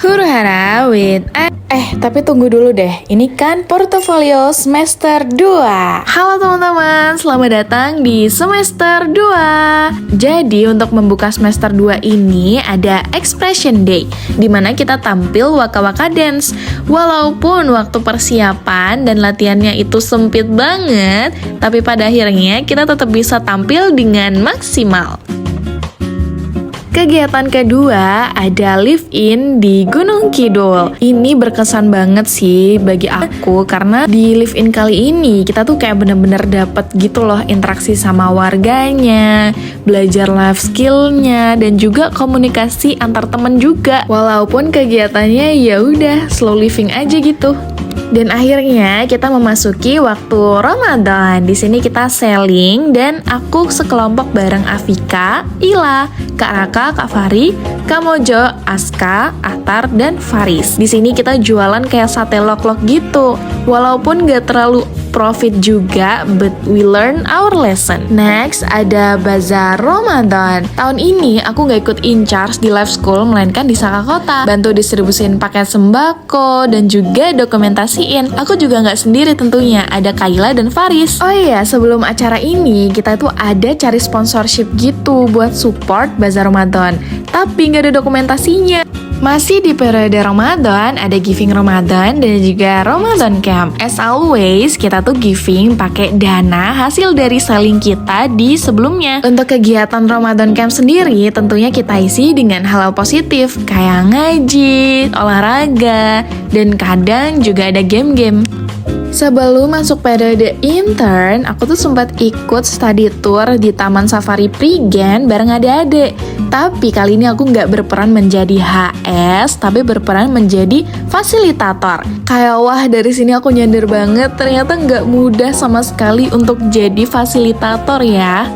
Huru-hara with tapi tunggu dulu deh. Ini kan portofolio semester 2. Halo teman-teman, selamat datang di semester 2. Jadi untuk membuka semester 2 ini ada Expression Day, dimana kita tampil waka-waka dance. Walaupun waktu persiapan dan latihannya itu sempit banget, tapi pada akhirnya kita tetap bisa tampil dengan maksimal. Kegiatan kedua ada live-in di Gunung Kidul. Ini berkesan banget sih bagi aku karena di live-in kali ini kita tuh kayak bener-bener dapet gitu loh interaksi sama warganya, belajar life skill-nya dan juga komunikasi antar temen juga. Walaupun kegiatannya ya udah slow living aja gitu. Dan akhirnya kita memasuki waktu Ramadan. Di sini kita selling dan aku sekelompok bareng Afika, Ila, Kak Raka, Kak Fari, Kak Mojo, Aska, Ahtar, dan Faris. Di sini kita jualan kayak sate lok-lok gitu. Walaupun gak terlalu profit juga, but we learn our lesson. Next ada Bazar Ramadan. Tahun ini aku gak ikut in charge di live school, melainkan di Saka Kota, bantu distribusin paket sembako dan juga dokumentasiin. Aku juga gak sendiri tentunya, ada Kaila dan Faris. Oh iya, sebelum acara ini kita tuh ada cari sponsorship gitu buat support Bazar Ramadan, tapi gak ada dokumentasinya. Masih di periode Ramadan, ada giving Ramadan dan juga Ramadan Camp. As always, kita tuh giving pakai dana hasil dari selling kita di sebelumnya. Untuk kegiatan Ramadan Camp sendiri, tentunya kita isi dengan hal positif, kayak ngaji, olahraga, dan kadang juga ada game-game. Sebelum masuk periode intern, aku tuh sempat ikut study tour di Taman Safari Prigen bareng adik-adik. Tapi kali ini aku nggak berperan menjadi HS, tapi berperan menjadi fasilitator. Kayak wah, dari sini aku nyadar banget, ternyata nggak mudah sama sekali untuk jadi fasilitator ya.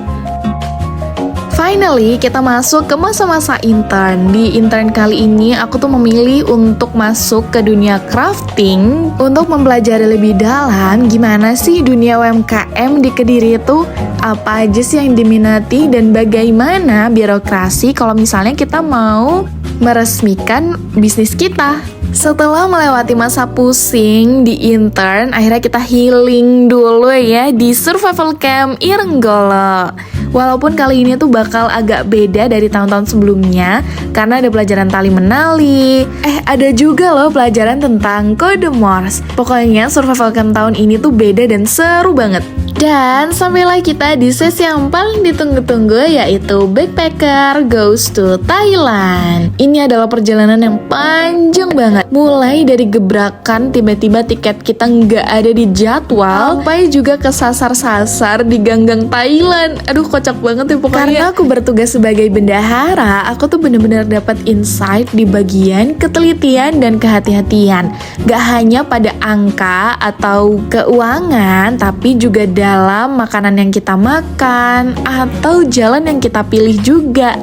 Finally, kita masuk ke masa-masa intern. Di intern kali ini, aku tuh memilih untuk masuk ke dunia crafting untuk mempelajari lebih dalam gimana sih dunia UMKM di Kediri itu, apa aja sih yang diminati dan bagaimana birokrasi kalau misalnya kita mau meresmikan bisnis kita. Setelah melewati masa pusing di intern, akhirnya kita healing dulu ya di survival camp Irenggolo. Walaupun kali ini tuh bakal agak beda dari tahun-tahun sebelumnya karena ada pelajaran tali menali. Ada juga loh pelajaran tentang kode Morse. Pokoknya survival camp tahun ini tuh beda dan seru banget. Dan sampailah kita di sesi yang paling ditunggu-tunggu, yaitu Backpacker Goes to Thailand. Ini adalah perjalanan yang panjang banget. Mulai dari gebrakan tiba-tiba tiket kita nggak ada di jadwal, sampai juga kesasar-sasar di ganggang Thailand. Aduh, kocak banget ya pokoknya. Karena aku bertugas sebagai bendahara, aku tuh bener-bener dapat insight di bagian ketelitian dan kehati-hatian. Gak hanya pada angka atau keuangan, tapi juga dalam makanan yang kita makan atau jalan yang kita pilih juga.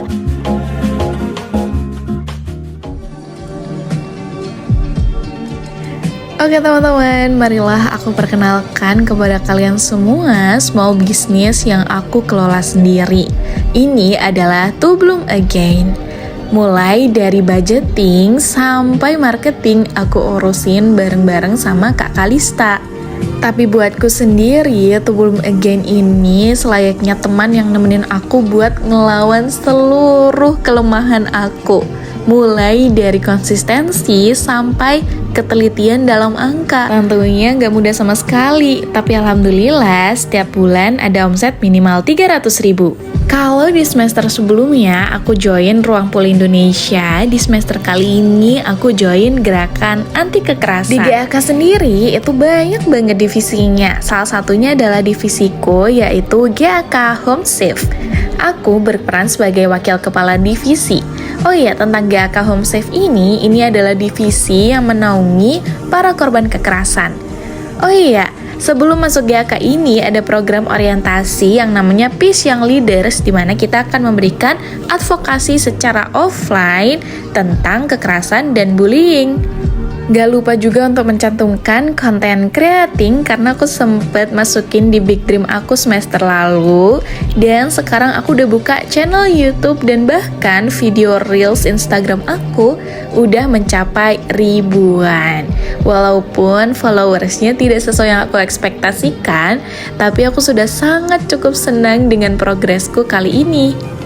Oke teman-teman, marilah aku perkenalkan kepada kalian semua small business yang aku kelola sendiri. Ini adalah To Bloom Again. Mulai dari budgeting sampai marketing aku urusin bareng-bareng sama Kak Kalista. Tapi buatku sendiri, To Bloom Again ini selayaknya teman yang nemenin aku buat ngelawan seluruh kelemahan aku. Mulai dari konsistensi sampai ketelitian dalam angka. Tentunya nggak mudah sama sekali, tapi alhamdulillah setiap bulan ada omset minimal 300.000. Kalau di semester sebelumnya aku join Ruang Puli Indonesia, di semester kali ini aku join Gerakan Anti Kekerasan. Di GAK sendiri itu banyak banget divisinya. Salah satunya adalah divisiku, yaitu GAK Home Safe. Aku berperan sebagai wakil kepala divisi. Oh iya, tentang GAK Home Safe ini adalah divisi yang menaungi para korban kekerasan. Oh iya, sebelum masuk GAK ini ada program orientasi yang namanya Peace Young Leaders, di mana kita akan memberikan advokasi secara offline tentang kekerasan dan bullying. Gak lupa juga untuk mencantumkan konten creating karena aku sempet masukin di big dream aku semester lalu. Dan sekarang aku udah buka channel YouTube dan bahkan video reels Instagram aku udah mencapai ribuan. Walaupun followersnya tidak sesuai yang aku ekspektasikan, tapi aku sudah sangat cukup senang dengan progresku kali ini.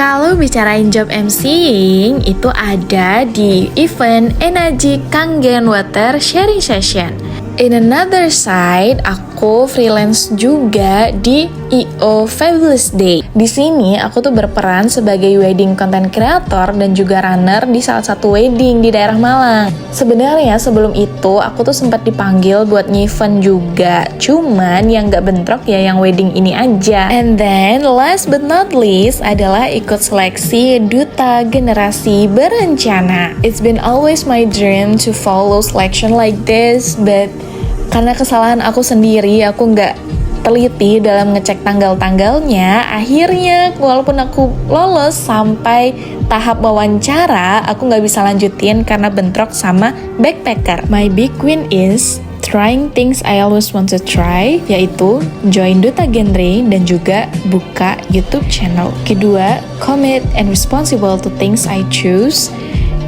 Kalau bicarain job emceeing, itu ada di event Energy Kangen Water Sharing Session. In another side, aku freelance juga di EO Fabulous Day. Di sini aku tuh berperan sebagai wedding content creator dan juga runner di salah satu wedding di daerah Malang. Sebenarnya sebelum itu aku tuh sempat dipanggil buat nge-event juga. Cuman yang gak bentrok ya yang wedding ini aja. And then last but not least adalah ikut seleksi Duta Generasi Berencana. It's been always my dream to follow selection like this, but karena kesalahan aku sendiri, aku nggak teliti dalam ngecek tanggal-tanggalnya. Akhirnya, walaupun aku lolos sampai tahap wawancara, aku nggak bisa lanjutin karena bentrok sama backpacker. My big win is trying things I always want to try, yaitu join Duta Genre dan juga buka YouTube channel. Kedua, commit and responsible to things I choose.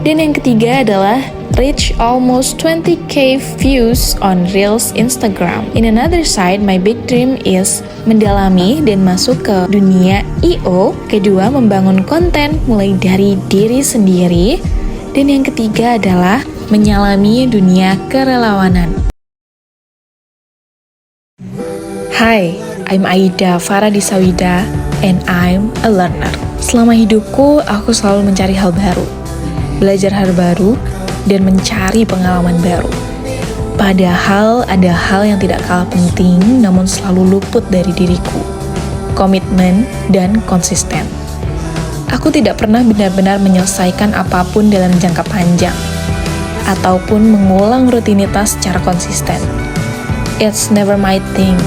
Dan yang ketiga adalah reach almost 20k views on Reels Instagram. In another side, my big dream is mendalami dan masuk ke dunia EO. Kedua, membangun konten mulai dari diri sendiri. Dan yang ketiga adalah menyalami dunia kerelawanan. Hai, I'm Aida Faradisawida and I'm a learner. Selama hidupku, aku selalu mencari hal baru, belajar hal baru, dan mencari pengalaman baru. Padahal ada hal yang tidak kalah penting namun selalu luput dari diriku. Komitmen dan konsisten. Aku tidak pernah benar-benar menyelesaikan apapun dalam jangka panjang ataupun mengulang rutinitas secara konsisten. It's never my thing.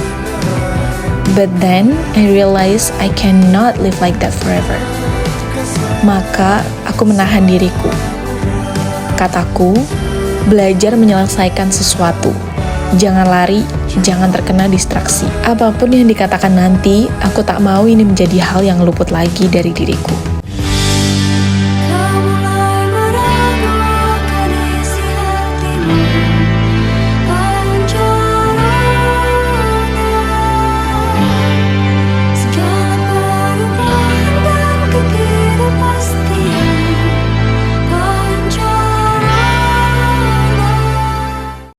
But then I realized I cannot live like that forever. Maka aku menahan diriku. Kataku, belajar menyelesaikan sesuatu. Jangan lari, jangan terkena distraksi. Apapun yang dikatakan nanti, aku tak mau ini menjadi hal yang luput lagi dari diriku.